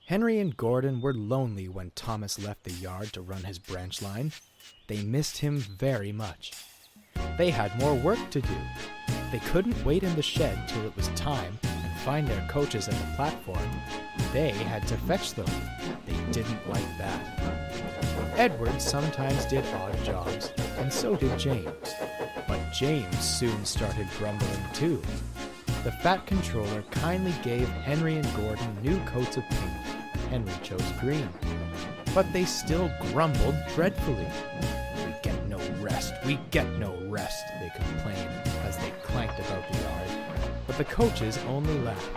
Henry and Gordon were lonely when Thomas left the yard to run his branch line. They missed him very much. They had more work to do. They couldn't wait in the shed till it was time and find their coaches at the platform. They had to fetch them. They didn't like that. Edward sometimes did odd jobs, and so did James. But James soon started grumbling too. The Fat Controller kindly gave Henry and Gordon new coats of paint. Henry chose green. But they still grumbled dreadfully. "We get no rest, we get no rest," they complained as they clanked about the yard. But the coaches only laughed.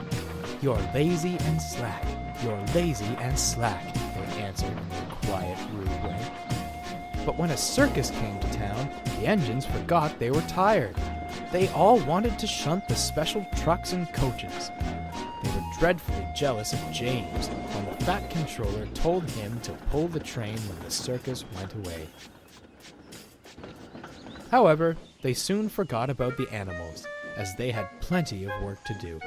"You're lazy and slack, you're lazy and slack," they answered in their quiet, rude way. But when a circus came to town, the engines forgot they were tired. They all wanted to shunt the special trucks and coaches. They were dreadfully jealous of James when the Fat Controller told him to pull the train when the circus went away. However, they soon forgot about the animals, as they had plenty of work to do.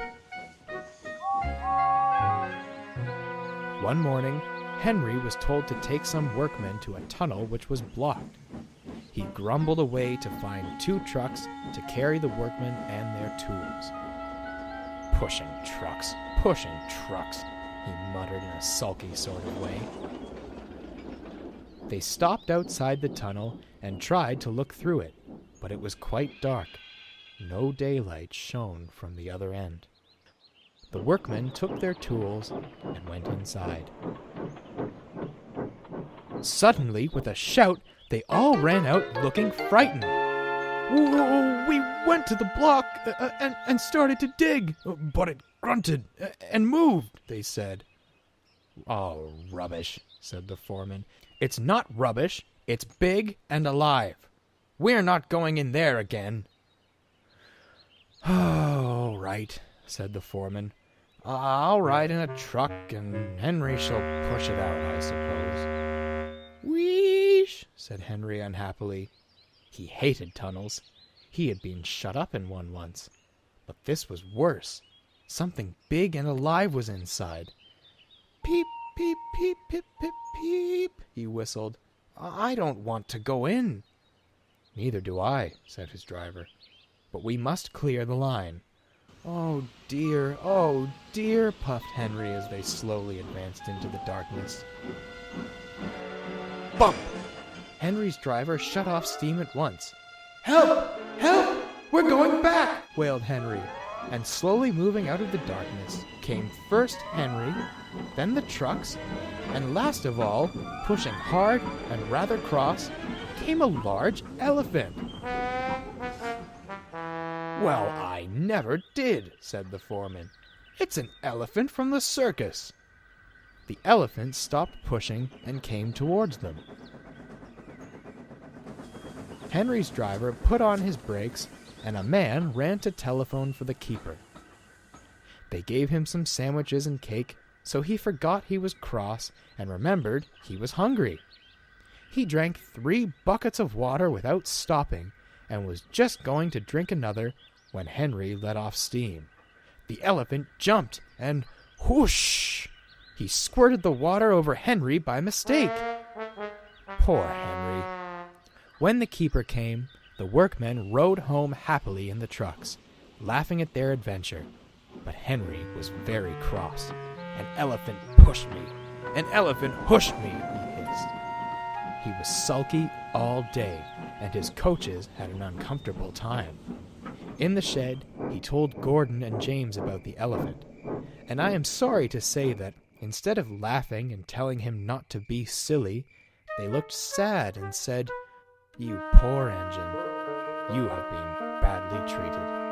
One morning, Henry was told to take some workmen to a tunnel which was blocked. He grumbled away to find 2 trucks to carry the workmen and their tools. Pushing trucks, he muttered in a sulky sort of way. They stopped outside the tunnel and tried to look through it, but it was quite dark. No daylight shone from the other end. The workmen took their tools and went inside. Suddenly, with a shout, they all ran out looking frightened. "We went to the block and started to dig, but it grunted and moved," they said. "Oh, rubbish," said the foreman. "It's not rubbish, it's big and alive. We're not going in there again." "All right," said the foreman. "I'll ride in a truck and Henry shall push it out, I suppose." "Wheesh," said Henry unhappily. He hated tunnels. He had been shut up in one once. But this was worse. Something big and alive was inside. "Peep, peep, peep, pip, pip, peep," he whistled. "I don't want to go in." "Neither do I," said his driver. "But we must clear the line." Oh dear, puffed Henry as they slowly advanced into the darkness. Bump! Henry's driver shut off steam at once. "Help! Help! We're going back!" wailed Henry. And slowly moving out of the darkness came first Henry, then the trucks, and last of all, pushing hard and rather cross, came a large elephant. "Well, I never did," said the foreman. "It's an elephant from the circus." The elephant stopped pushing and came towards them. Henry's driver put on his brakes, and a man ran to telephone for the keeper. They gave him some sandwiches and cake, so he forgot he was cross and remembered he was hungry. He drank 3 buckets of water without stopping, and was just going to drink another when Henry let off steam. The elephant jumped, and whoosh! He squirted the water over Henry by mistake. Poor Henry. When the keeper came, the workmen rode home happily in the trucks, laughing at their adventure. But Henry was very cross. "An elephant pushed me. An elephant pushed me," he hissed. He was sulky all day, and his coaches had an uncomfortable time. In the shed, he told Gordon and James about the elephant, and I am sorry to say that, instead of laughing and telling him not to be silly, they looked sad and said, "You poor engine, you have been badly treated."